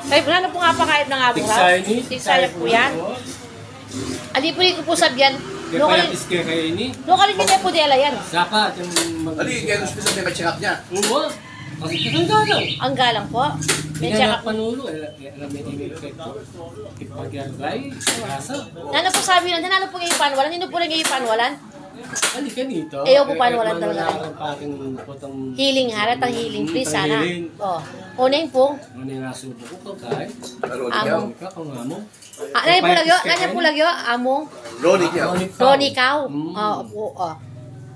Ay, ano po nga pakahit ng abo raw? Tiksaya po yan. Ali po rin ko po sabihan. Kaya iske kayo ini? Lokal hindi po dela yan. Saka, yung Ali, kaya gusto sa may check up niya. Oo. Kasi ang galang. Ang galang po. May check up. Panulo, alam mo yung epekto. Ipagyagay, kasa. Ano po sabi na, ano po ngayon panwalan? Hindi po rin ngayon panwalan? Ali ka dito. Ayaw po panwalan talaga. Healing, harat ang healing, please, sana. Oh. Uneng po. Uneng nasubo ko kay. Among. Ikaw, kung among. Nanya po lagyo? Nanya po lagyo? Among? Ronnie Cow. Ronnie Cow? Oo po.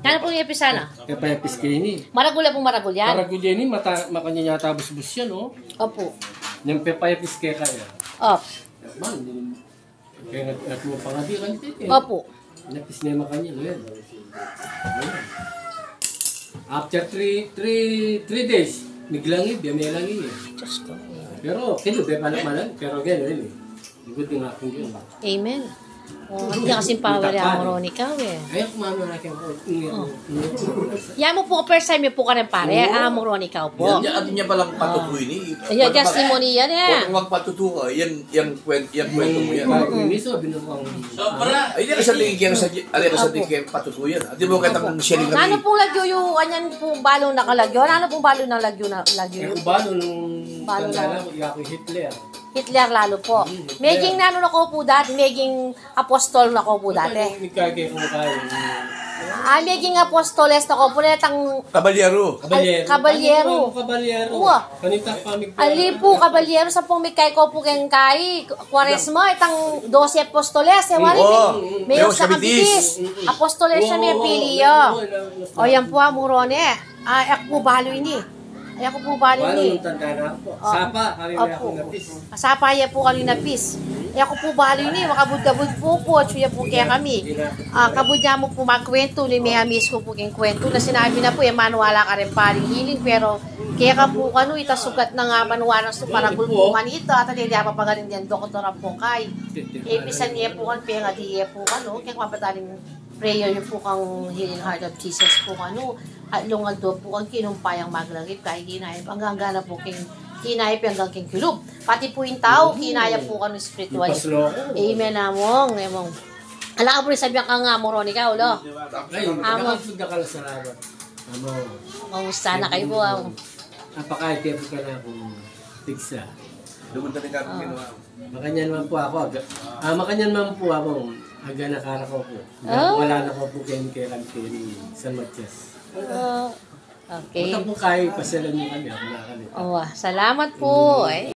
Ano po yung episana? Kaya pa yung piske ini. Maragul po maragul yan? Maragul yan, makanya yata bus-bus yan, no? Opo. Yung pepaya piske kaya. Opo. Man, kaya at mo pangadiran dito. Opo. Napis na yung makanya, no yan. After 3 days, miglangib, may langib eh. Diyos ko. Pero, kilo, malan, pero gano'n eh. Ikot yung aking yun. Amen. Hindi ka kasing pawala ang Ronnie Cow eh. Ayaw kumano na kayo. Yan mo po, first time mo po ka rin pare, ang Ronnie Cow po. Yan niya palang patutuin eh. Yan, testimony yan eh. Huwag patutuin ka, yan kwento mo yan. Miso, binukang. Ay, hindi ka sa tingin kaya patutuin yan. At di mo kahit ang sharing kami. Ano pong lagyo yung, anyan pong balong nakalagyo? Ano pong balong na lagyo na lagyo? Yung balo nung tanda lang, ako Hitler. Hitler lalo po. Meging nano na ko po dati, meging apostol na ko po dati. Nagkagay ko tayo. Meging apostoles na ko po netang Kabalyero. Kabalyero. Uwa. Kanita pamig. Ali po, kabalyero sa pong mikay ko po keng kay Quaresma, itang 12 apostoles, wari may sa kabitis. Apostoles siya may pilyo. O yan po, Murone. Ako po balo ini. Ay ako po balo ini. Sapa, kami ako napis. Sapa ya po kami napis. Ay ako po balo ini, makabud-kabud po po, suya po kaya kami. Kabudya mo po magkwento, ni may amis ko po keng kwento na sinabi na po, manuwala ka rin paring healing, pero kaya ka po kano, itasugat na nga manuwala sa paragul po man ito, at hindi pa pagaling yan, doktor po kay. Episan niya po kan, kaya nga di po kano, kaya kapataling prayer niyo po kang Healing Heart of Jesus po kano, at lungal do po kang kinumpayang maglagip, kahit ginayap, hanggang gana po king kinayap hanggang king kilub. Pati po yung tao, kinaya po kano spiritual. Amen among, among. Alam ka po rin sabihan ka nga mo, Ronnie Cow, lo? Ay, nakapagdakal sa labat. Mamusta na kayo po, napaka-idea po ka na akong tigsa. Lumunta rin ka kung ginawa. Makanyan man po ako. Makanyan man po ako. Aga nakara ko po. Wala na ko po kay San Matias. Okay. Punta po kayo, pasalan niyo kami. Ako nakalit. Salamat po.